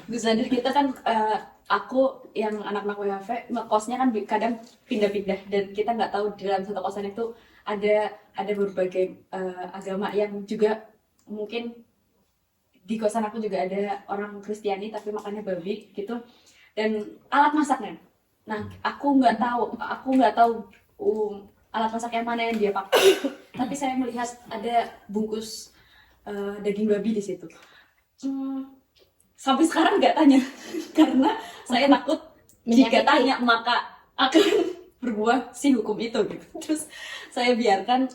Gus Nadir, kita kan aku yang anak-anak WHV ngekosnya kan kadang pindah-pindah dan kita nggak tahu di dalam satu kosan itu ada berbagai agama yang juga mungkin di kosan aku juga ada orang Kristiani tapi makannya babi gitu dan alat masaknya. Nah, aku nggak tahu alat masak yang mana yang dia pakai. Tapi saya melihat ada bungkus daging babi di situ. Sampai sekarang nggak tanya karena saya takut jika tanya maka akan berbuah si hukum itu gitu. Terus saya biarkan,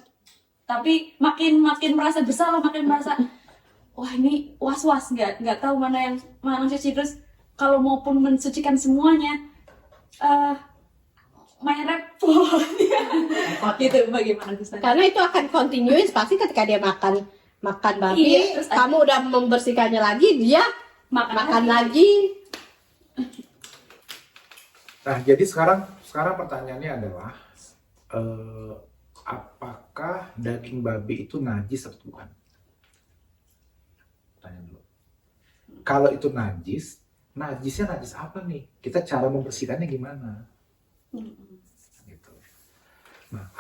tapi makin merasa bersalah, makin merasa wah ini was-was, nggak tahu mana yang suci. Terus kalau maupun mensucikan semuanya main repot gitu. Bagaimana Gus Nadir? Karena itu akan continuous, pasti ketika dia makan babi, Iya, terus kamu udah membersihkannya lagi, dia makan lagi. Nah, jadi sekarang pertanyaannya adalah apakah daging babi itu najis atau bukan? Tanya dulu. Kalau itu najisnya najis apa nih? Kita cara membersihkannya gimana? Gitu. Nah,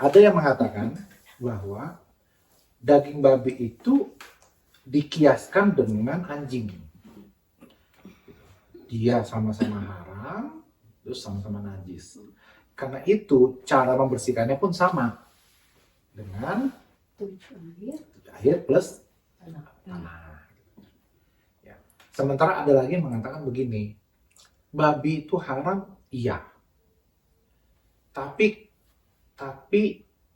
ada yang mengatakan bahwa daging babi itu dikiaskan dengan anjing. Dia sama-sama haram, terus sama-sama najis. Karena itu cara membersihkannya pun sama dengan air plus tanah. Ya. Sementara ada lagi yang mengatakan begini, babi itu haram, iya. Tapi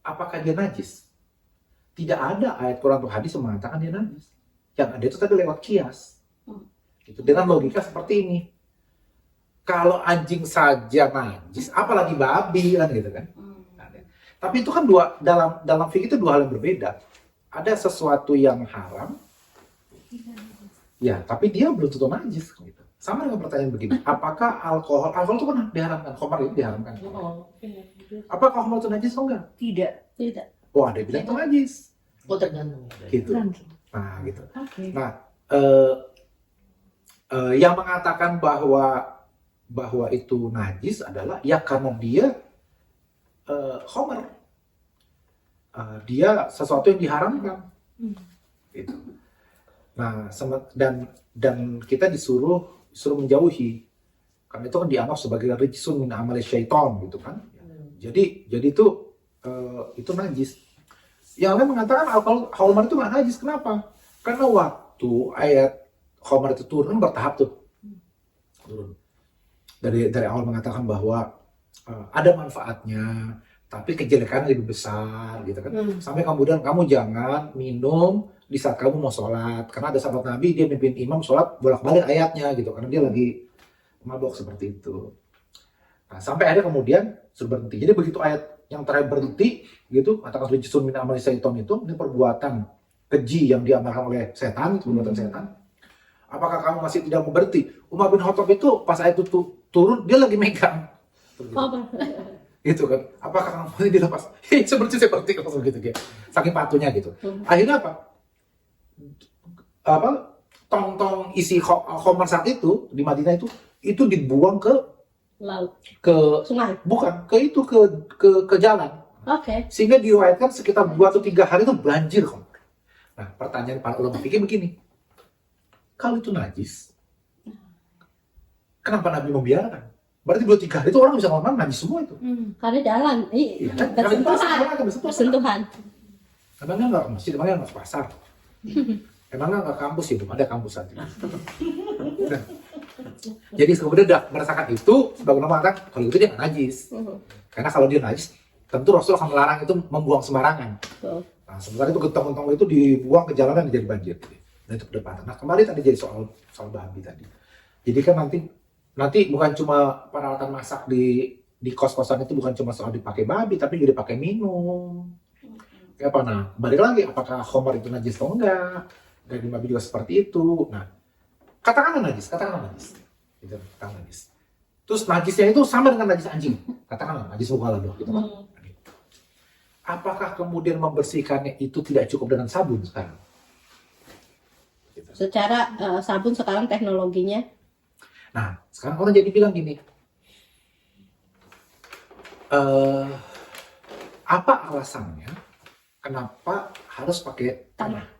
apakah dia najis? Tidak ada ayat Quran atau hadis yang mengatakan dia najis. Yang ada itu tadi lewat kias. Gitu. Dengan logika seperti ini. Kalau anjing saja najis, apalagi babi kan gitu kan. Tapi itu kan dalam fikih itu dua hal yang berbeda. Ada sesuatu yang haram, ya, tapi dia belum tentu najis gitu. Sama dengan pertanyaan begini, apakah alkohol itu kan diharamkan, khamar itu diharamkan. Apakah khamar itu najis atau enggak? Tidak. Oh, ada yang bilang itu najis. Oh, tergantung. Gitu. Nah, gitu. Okay. Nah, yang mengatakan bahwa itu najis adalah ya karena dia khamar. Dia sesuatu yang diharamkan. Gitu. Nah, dan kita disuruh menjauhi. Karena itu kan dianggap sebagai rijsun min amali syaiton gitu kan. Jadi itu najis. Yang lain mengatakan khamar itu nggak najis. Kenapa? Karena waktu ayat khamar itu turun bertahap tuh. Turun. Dari awal mengatakan bahwa ada manfaatnya, tapi kejelekannya lebih besar gitu kan. Sampai kemudian kamu jangan minum di saat kamu mau sholat. Karena ada sahabat Nabi, dia mimpin imam sholat bolak-balik ayatnya gitu. Karena dia lagi mabok seperti itu. Nah, sampai ada kemudian suruh berhenti. Jadi begitu ayat yang terakhir berhenti gitu, katakan rijsun min amali syaiton itu, ini perbuatan keji yang diamalkan oleh setan, perbuatan setan. Apakah kamu masih tidak mau berhenti? Umar bin Khattab itu pas ayat itu turun, dia lagi megang. Gitu kan. Apakah kamu mau dilepas? Seperti langsung gitu kayak. Saking patuhnya gitu. Akhirnya apa? Tong-tong isi khamar saat itu di Madinah itu dibuang ke Laut. ke Sungai. bukan ke itu ke jalan. Oke. Sehingga diriwayatkan sekitar 2 atau 3 hari itu banjir khamar. Nah, pertanyaan para ulama fikih begini. Kalau itu najis, kenapa Nabi membiarkan? Berarti 2-3 hari itu orang bisa ngomong najis semua itu. Karena jalan. Iya, kan? Bersentuhan. Emangnya nggak ke masjid, emangnya nggak ke pasar, emangnya nggak kampus itu, ada kampus saat ini. Nah, jadi kemudian udah merasakan itu, sebagai ulama mengatakan kalau itu dia nggak najis. Karena kalau dia najis, tentu Rasul akan melarang itu membuang sembarangan. Nah, sementara itu gentong-gentong itu dibuang ke jalanan jadi banjir. Nah, itu kedapatan. Nah, kembali tadi jadi soal babi tadi. Jadi kan nanti bukan cuma peralatan masak di kos-kosan itu bukan cuma soal dipakai babi, tapi juga dipakai minum. Kayak apa? Nah, balik lagi, apakah khamar itu najis atau enggak? Daging babi juga seperti itu. Nah, katakanlah najis. Gitu, katakanlah najis. Terus najisnya itu sama dengan najis anjing. Katakanlah najis mughaladhah gitu kan. Apakah kemudian membersihkannya itu tidak cukup dengan sabun sekarang? Gitu. Secara sabun sekarang teknologinya Nah, sekarang orang jadi bilang gini, apa alasannya kenapa harus pakai tanah?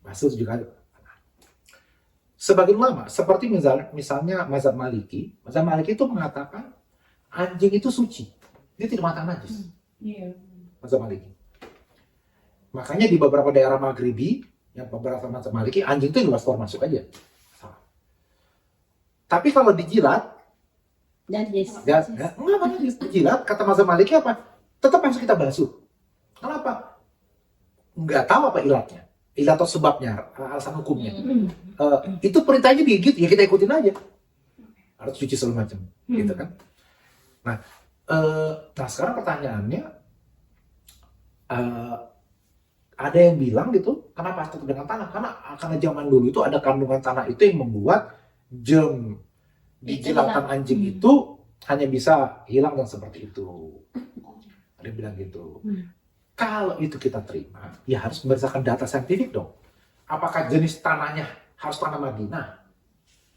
Masuk juga tanah. Sebagian ulama, seperti misalnya mazhab Maliki itu mengatakan anjing itu suci, dia tidak mata najis. Iya. Mazhab Maliki. Makanya di beberapa daerah Maghribi, yang beberapa mazhab Maliki, anjing itu luas keluar masuk aja. Tapi kalau dijilat, najis. enggak najis. Dijilat, kata mazhab Maliki apa? Tetap harus kita basuh. Kenapa? Nggak tahu apa ilatnya. Ilat atau sebabnya, alasan hukumnya. Itu perintahnya digigit, ya kita ikutin aja. Harus cuci segala macam, gitu kan? Nah, sekarang pertanyaannya, ada yang bilang gitu, kenapa harus tetap dengan tanah? Karena zaman dulu itu ada kandungan tanah itu yang membuat germ di jilatan anjing itu hanya bisa hilang dan seperti itu. Ada yang bilang gitu. Kalau itu kita terima, ya harus berdasarkan data saintifik dong. Apakah jenis tanahnya harus tanah Madinah?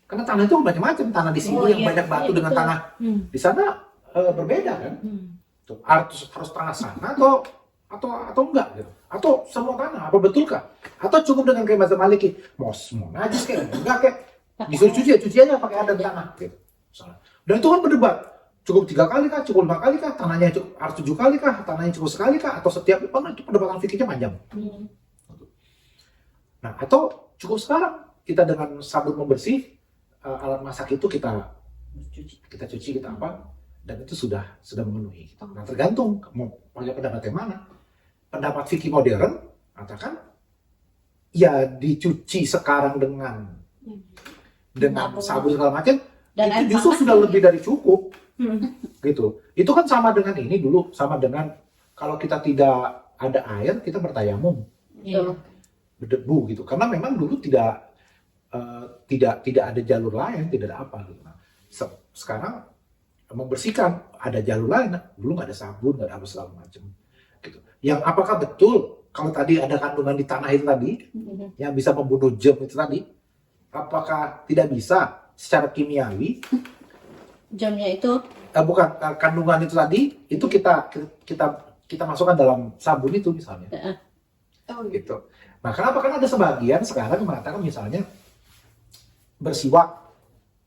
Karena tanah itu macam-macam. Tanah di sini yang banyak batu dengan tanah di sana berbeda kan? Tuh, harus tanah sana atau enggak gitu. Atau semua tanah, apa betulkah? Atau cukup dengan kayak mazhab Maliki, mau najis kayak enggak kayak disuruh cuci aja pakai adat tanah gitu. Dan itu kan berdebat. Cukup 3 kali kah? Cukup 5 kali kah? Tanahnya harus 7 kali kah? Tanahnya cukup sekali kah? Atau setiap itu perdebatan fikihnya panjang. Nah, atau cukup sekarang kita dengan sabun membersih alat masak itu kita cuci kita apa dan itu sudah memenuhi. Nah, tergantung mau pakai pendapat yang mana. Pendapat fikih modern katakan ya dicuci sekarang dengan sabun segala macam Dan itu justru sudah lebih dari cukup. Gitu. Itu kan sama dengan ini dulu, sama dengan kalau kita tidak ada air kita bertayamum. Berdebu gitu. Karena memang dulu tidak ada jalur lain, tidak ada apa gitu. Nah, sekarang membersihkan ada jalur lain, dulu nggak ada sabun, nggak ada apa segala macam. Gitu. Yang apakah betul kalau tadi ada kandungan di tanah itu tadi yang bisa membunuh germ itu tadi, apakah tidak bisa secara kimiawi? Jamnya itu Bukan kandungan itu tadi itu kita masukkan dalam sabun itu misalnya. Gitu. Nah, kenapa? Karena ada sebagian sekarang mengatakan misalnya bersiwak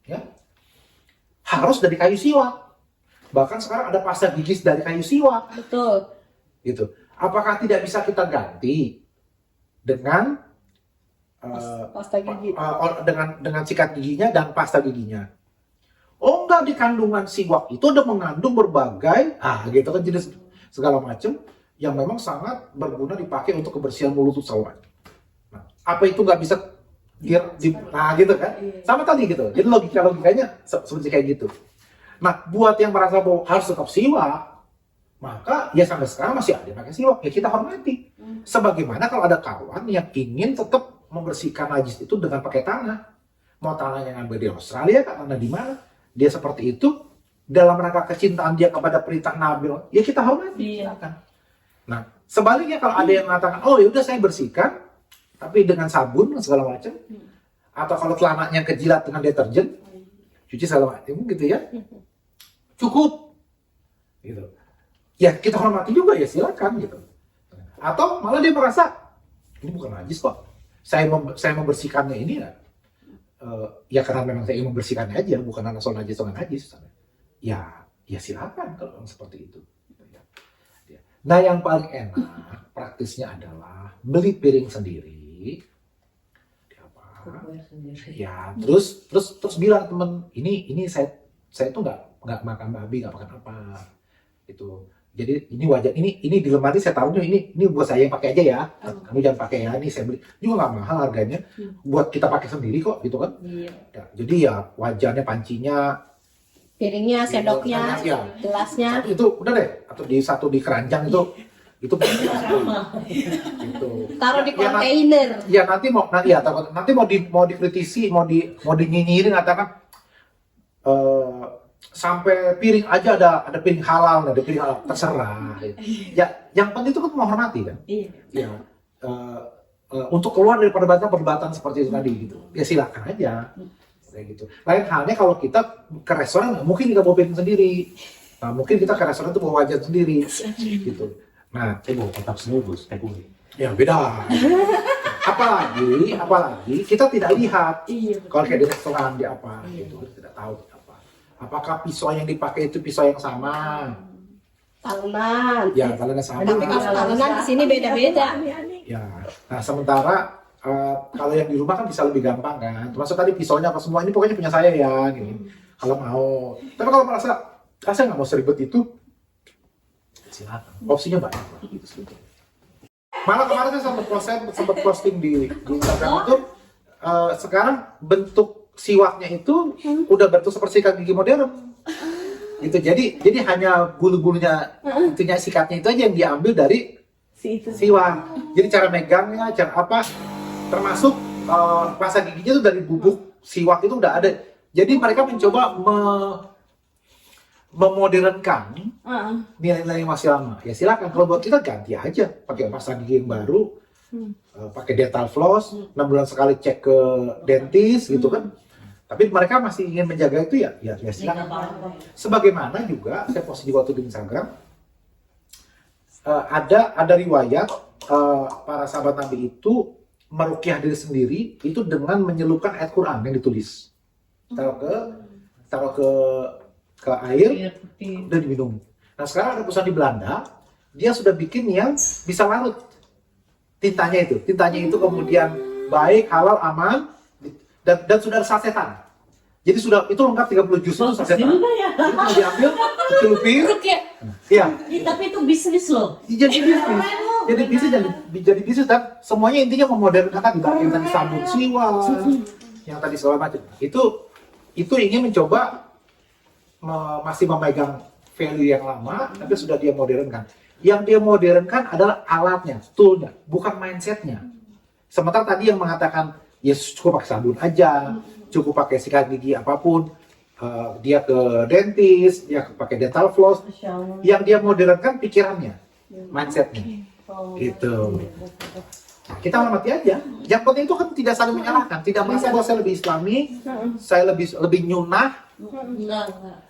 ya harus dari kayu siwak. Bahkan sekarang ada pasta gigi dari kayu siwak. betul. Gitu. Apakah tidak bisa kita ganti dengan Pasta gigi. dengan sikat giginya dan pasta giginya? Oh enggak, di kandungan siwak itu ada mengandung berbagai gitu kan jenis segala macam yang memang sangat berguna dipakai untuk kebersihan mulut segala macam. Nah, apa itu nggak bisa gitu kan? Sama tadi gitu. Jadi logikanya seperti kayak gitu. Nah, buat yang merasa bahwa harus tetap siwak, maka ya sampai sekarang masih ada yang pakai siwak, ya kita hormati. Sebagaimana kalau ada kawan yang ingin tetap membersihkan najis itu dengan pakai tanah, mau tanahnya ngambil di Australia, tanah di mana? Dia seperti itu dalam rangka kecintaan dia kepada perintah Nabil, ya kita hormati. Silakan. Nah, sebaliknya kalau ada yang mengatakan, oh ya udah saya bersihkan, tapi dengan sabun dan segala macam, atau kalau celananya kejilat dengan deterjen, cuci segala macam, gitu ya, cukup, gitu. Ya kita hormati juga ya silakan gitu. Atau malah dia merasa ini bukan najis kok, saya membersihkannya ini ya karena memang saya ingin membersihkannya aja, bukan karena soal najis atau najis. Ya silakan kalau seperti itu. Nah, yang paling enak praktisnya adalah beli piring sendiri. Ya, terus bilang temen, ini saya tuh nggak makan babi, nggak makan apa. Itu. Jadi ini wajar, ini di lemari saya taruhnya ini buat saya yang pakai aja ya. Kamu jangan pakai ya, ini saya beli. Juga nggak mahal harganya. Buat kita pakai sendiri kok, gitu kan. Ya, jadi ya wajarnya, pancinya, Piringnya, sendoknya, gelasnya. Itu udah deh. Atau di keranjang itu gitu. Taruh di kontainer. Ya nanti mau dikritisi, mau dinyinyirin katakan sampai piring aja ada piring halal, ada piring halal, terserah. Ya, yang penting itu kan menghormati kan. Iya. Ya, untuk keluar dari perdebatan-perdebatan seperti itu tadi gitu. Ya silakan aja. Kayak gitu. Lain halnya kalau kita ke restoran, mungkin kita bawa piring sendiri. Nah, mungkin kita ke restoran itu bawa wajan sendiri, gitu. Nah, tetap snobus, takeaway. ya beda. apalagi kita tidak lihat Iya. kalau kayak di restoran di apa, gitu kita tidak tahu di apa. Apakah pisau yang dipakai itu pisau yang sama? Talenan. Ya, kalau sama. Tapi kalau talenan di sini beda-beda. Ya, nah sementara kalau yang di rumah kan bisa lebih gampang kan. Termasuk tadi pisaunya apa semua ini pokoknya punya saya ya. Gini. Kalau mau. Tapi kalau merasa saya nggak mau seribet itu, silakan. Opsinya banyak lah. Gitu sebetulnya. Malah kemarin saya sempat posting di Instagram itu sekarang bentuk siwaknya itu udah bentuk seperti sikat gigi modern. Gitu. Jadi hanya bulu-bulunya itunya sikatnya itu aja yang diambil dari siwak. Jadi cara megangnya, cara apa, termasuk pasta giginya itu dari bubuk siwak itu udah ada. Jadi mereka mencoba memodernkan nilai-nilai yang masih lama. Ya silakan, kalau buat kita ganti aja, pakai pasta gigi yang baru, pakai dental floss, 6 bulan sekali cek ke dentis gitu kan. Tapi mereka masih ingin menjaga itu ya silakan. Sebagaimana juga saya posting juga waktu di Instagram, ada riwayat para sahabat Nabi itu meruqyah diri sendiri itu dengan menyelupkan ayat Quran yang ditulis, taruh ke air dan diminum. Nah sekarang ada perusahaan di Belanda, dia sudah bikin yang bisa larut tintanya itu kemudian baik, halal, aman, dan sudah ada sasetan. Jadi sudah itu lengkap 30 juz itu sasetan. Itu mau diambil, dicelupin. Iya. Tapi itu bisnis loh. Jadi bisnis dan semuanya intinya memodernkan tadi, yang tadi sabun siwak, yang tadi segala macam. Itu ingin mencoba masih memegang value yang lama, tapi sudah dia modernkan. Yang dia modernkan adalah alatnya, toolnya, bukan mindsetnya. Sementara tadi yang mengatakan ya cukup pakai sabun aja, cukup pakai sikat gigi apapun, dia ke dentis, dia pakai dental floss. Yang dia modernkan pikirannya, mindsetnya, gitu. Kita hormati aja. Yang penting itu kan tidak saling menyalahkan, tidak merasa bahwa saya lebih Islami, saya lebih nyunah.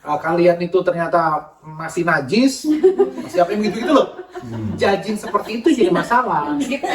Kalian itu ternyata masih najis, masih apa yang gitu loh. Judging seperti itu jadi masalah. Gitu.